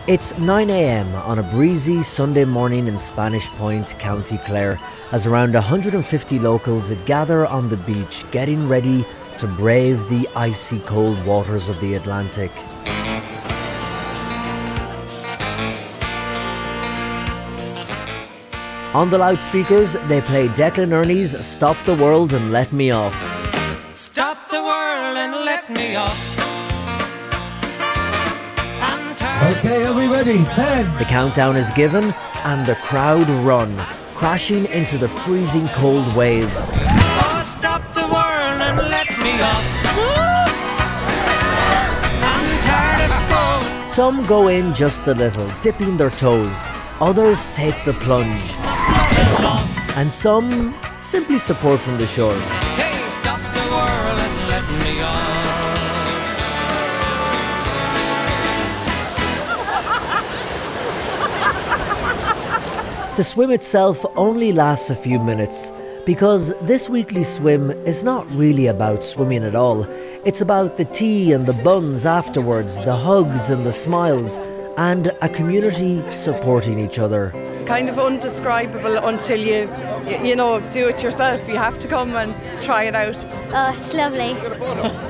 It's 9 a.m. on a breezy Sunday morning in Spanish Point, County Clare, as around 150 locals gather on the beach getting ready to brave the icy cold waters of the Atlantic. On the loudspeakers, they play Declan Ernie's Stop the World and Let Me Off. Stop the world and let me off. Okay, are we ready? 10. The countdown is given and the crowd run, crashing into the freezing cold waves. Oh, stop the world and let me off. I'm tired of going. Some go in just a little, dipping their toes. Others take the plunge. And some simply support from the shore. Hey, stop the world and let me off. The swim itself only lasts a few minutes because this weekly swim is not really about swimming at all. It's about the tea and the buns afterwards, the hugs and the smiles, and a community supporting each other. Kind of undescribable until you do it yourself. You have to come and try it out. Oh, it's lovely.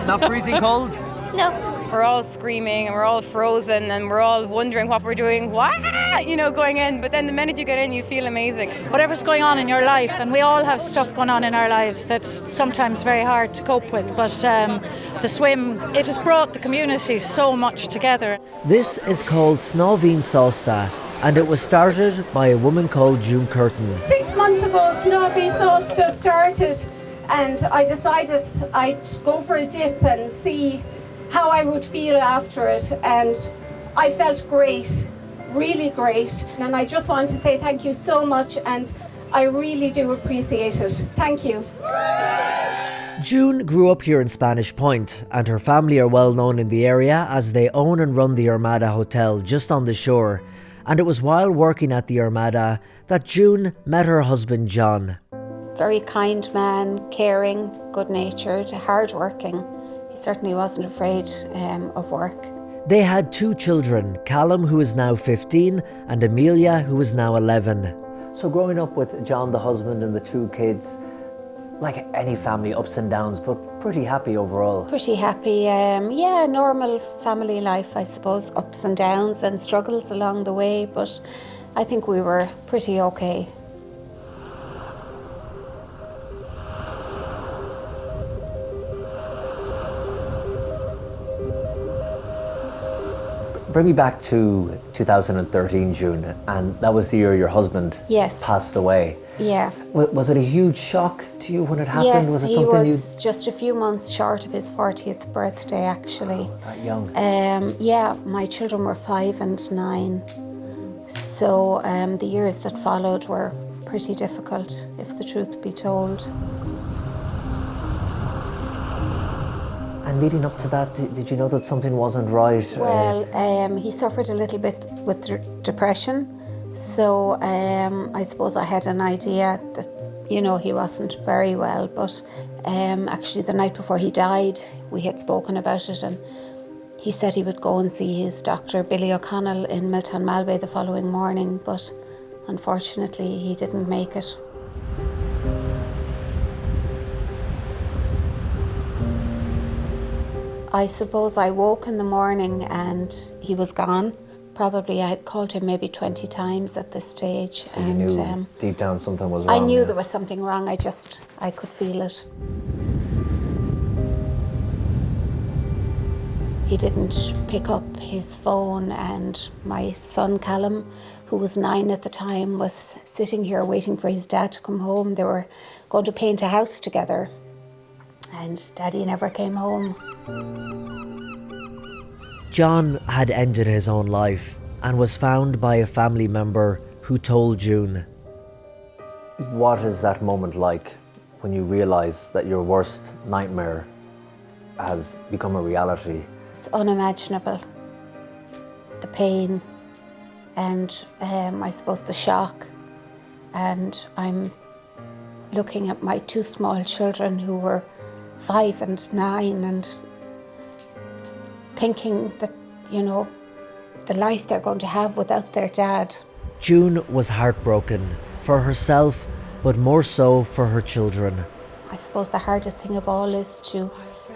Not freezing cold? No. We're all screaming and we're all frozen and we're all wondering what we're doing, going in. But then the minute you get in, you feel amazing. Whatever's going on in your life, and we all have stuff going on in our lives that's sometimes very hard to cope with, but the swim, it has brought the community so much together. This is called Snávín Sásta, and it was started by a woman called June Curtin. 6 months ago, Snávín Sásta started, and I decided I'd go for a dip and see how I would feel after it, and I felt great, really great, and I just want to say thank you so much, and I really do appreciate it. Thank you. June grew up here in Spanish Point, and her family are well known in the area as they own and run the Armada Hotel just on the shore. And it was while working at the Armada that June met her husband John. Very kind man, caring, good-natured, hard-working. He certainly wasn't afraid of work. They had 2 children, Callum, who is now 15, and Amelia, who is now 11. So growing up with John, the husband, and the 2 kids, like any family, ups and downs, but pretty happy overall. Pretty happy, normal family life, I suppose. Ups and downs and struggles along the way, but I think we were pretty okay. Bring me back to 2013, June, and that was the year your husband passed away. Yeah. Was it a huge shock to you when it happened? Yes, was it he something was just a few months short of his 40th birthday, actually. That young? My children were 5 and 9. So the years that followed were pretty difficult, if the truth be told. And leading up to that, did you know that something wasn't right? Well, he suffered a little bit with depression. So I suppose I had an idea that, he wasn't very well. But actually the night before he died, we had spoken about it, and he said he would go and see his doctor, Billy O'Connell, in Milton Malbay the following morning. But unfortunately, he didn't make it. I suppose I woke in the morning and he was gone. Probably I had called him maybe 20 times at this stage. So you knew deep down something was wrong? I knew there was something wrong. I could feel it. He didn't pick up his phone, and my son Callum, who was 9 at the time, was sitting here waiting for his dad to come home. They were going to paint a house together, and Daddy never came home. John had ended his own life and was found by a family member who told June. What is that moment like when you realise that your worst nightmare has become a reality? It's unimaginable. The pain and I suppose the shock. And I'm looking at my 2 small children who were 5 and 9 and thinking that, the life they're going to have without their dad. June was heartbroken for herself, but more so for her children. I suppose the hardest thing of all is to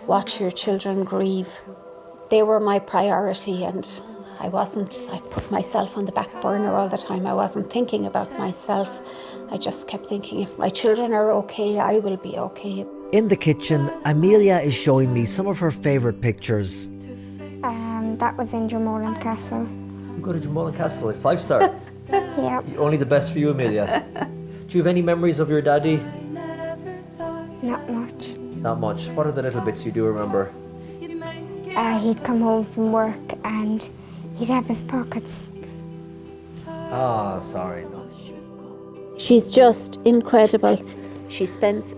watch your children grieve. They were my priority, and I put myself on the back burner all the time. I wasn't thinking about myself. I just kept thinking, if my children are okay, I will be okay. In the kitchen, Amelia is showing me some of her favourite pictures. That was in Drummond Castle. You go to Drummond Castle, 5-star. Yeah. Only the best for you, Amelia. Do you have any memories of your daddy? Not much. Not much. What are the little bits you do remember? He'd come home from work and he'd have his pockets. Ah, sorry. No. She's just incredible. She spends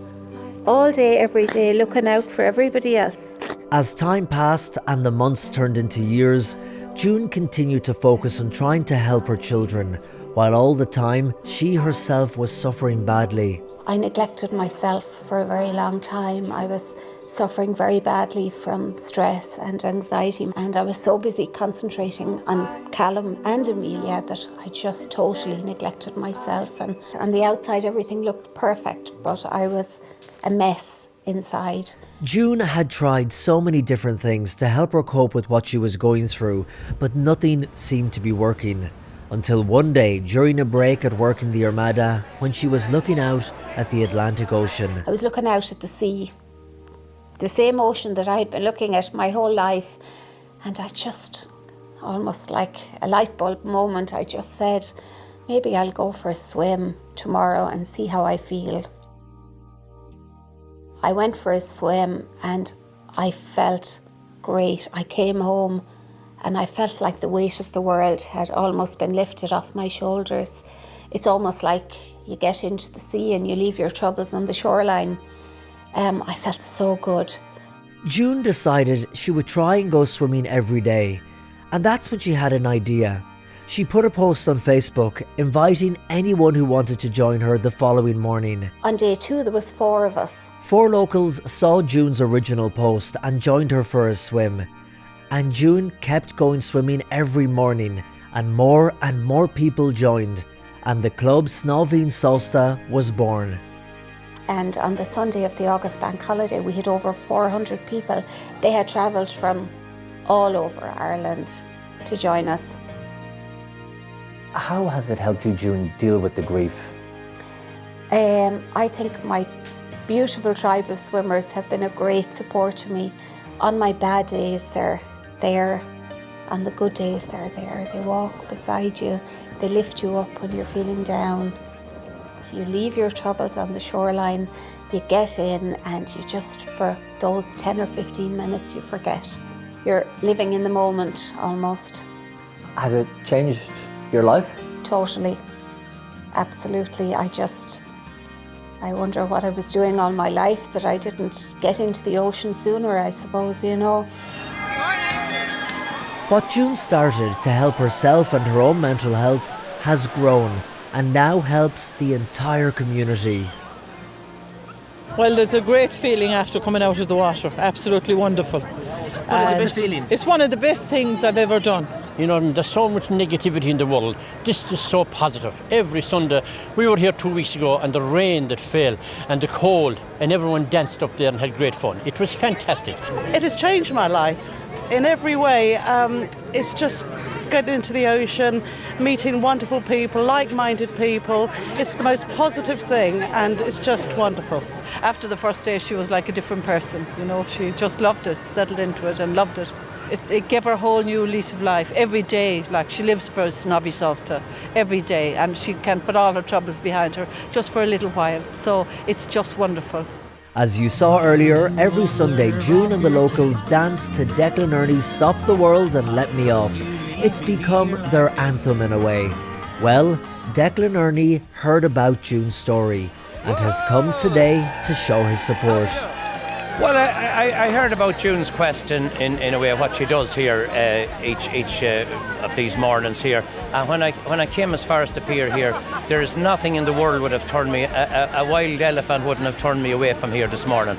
all day, every day, looking out for everybody else. As time passed and the months turned into years, June continued to focus on trying to help her children, while all the time she herself was suffering badly. I neglected myself for a very long time. I was suffering very badly from stress and anxiety, and I was so busy concentrating on Callum and Amelia that I just totally neglected myself. And on the outside everything looked perfect, but I was a mess inside. June had tried so many different things to help her cope with what she was going through, but nothing seemed to be working. Until one day, during a break at work in the Armada, when she was looking out at the Atlantic Ocean. I was looking out at the sea, the same ocean that I had been looking at my whole life, and I just, almost like a light bulb moment, I just said, maybe I'll go for a swim tomorrow and see how I feel. I went for a swim and I felt great. I came home and I felt like the weight of the world had almost been lifted off my shoulders. It's almost like you get into the sea and you leave your troubles on the shoreline. I felt so good. June decided she would try and go swimming every day, and that's when she had an idea. She put a post on Facebook inviting anyone who wanted to join her the following morning. On day 2 there was 4 of us. 4 locals saw June's original post and joined her for a swim. And June kept going swimming every morning, and more people joined, and the club Snovin Sosta was born. And on the Sunday of the August bank holiday we had over 400 people. They had travelled from all over Ireland to join us. How has it helped you, June, deal with the grief? I think my beautiful tribe of swimmers have been a great support to me. On my bad days, they're there. On the good days, they're there. They walk beside you. They lift you up when you're feeling down. You leave your troubles on the shoreline, you get in, and you just, for those 10 or 15 minutes, you forget. You're living in the moment, almost. Has it changed your life? Totally. Absolutely. I wonder what I was doing all my life that I didn't get into the ocean sooner, I suppose, you know. What June started to help herself and her own mental health has grown and now helps the entire community. Well, it's a great feeling after coming out of the water. Absolutely wonderful. It's one of the best things I've ever done. You know, there's so much negativity in the world. This is so positive. Every Sunday, we were here 2 weeks ago, and the rain that fell and the cold, and everyone danced up there and had great fun. It was fantastic. It has changed my life in every way. It's just getting into the ocean, meeting wonderful people, like-minded people. It's the most positive thing, and it's just wonderful. After the first day, she was like a different person. You know, she just loved it, settled into it, and loved it. It gave her a whole new lease of life. Every day, like she lives for Snovi Sosta every day, and she can put all her troubles behind her just for a little while. So it's just wonderful. As you saw earlier, every Sunday June and the locals dance to Declan Ernie's Stop the World and Let Me Off. It's become their anthem in a way. Well, Declan Ernie heard about June's story and has come today to show his support. Well, I heard about June's quest in a way, what she does here each of these mornings here. And when I came as far as the pier here, there is nothing in the world would have turned me, a wild elephant wouldn't have turned me away from here this morning.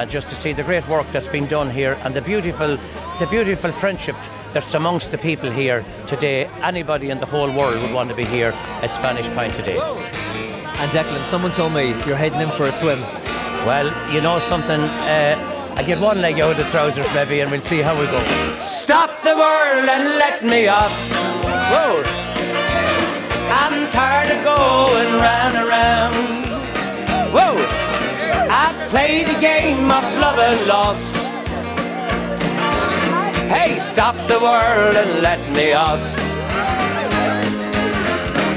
Just to see the great work that's been done here and the beautiful friendship that's amongst the people here today. Anybody in the whole world would want to be here at Spanish Point today. And Declan, someone told me you're heading in for a swim. Well, you know something, I get one leg out of the trousers maybe, and we'll see how we go. Stop the world and let me off. Whoa! I'm tired of going round and round. Whoa! I've played a game of love and lost. Hey, stop the world and let me off.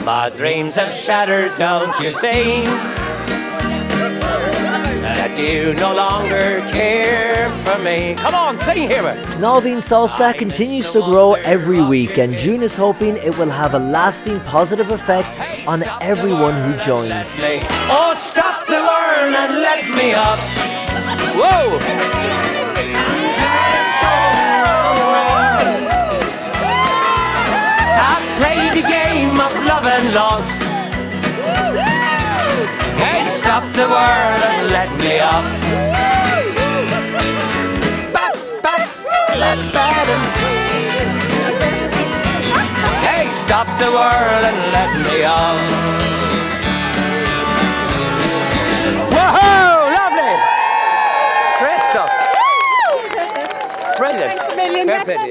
My dreams have shattered, don't you see? That you no longer care for me. Come on, sing here. Snálbhín Sásta continues to grow every week, and June is hoping it will have a lasting positive effect on everyone who joins. Oh, stop the world and let me off. Whoa! I've played the game of love and lost. Hey, stop the world and let me off. Hey, stop the world and let me off. Whoa, lovely! Great stuff. Brilliant. Thanks a million. Fair play to you.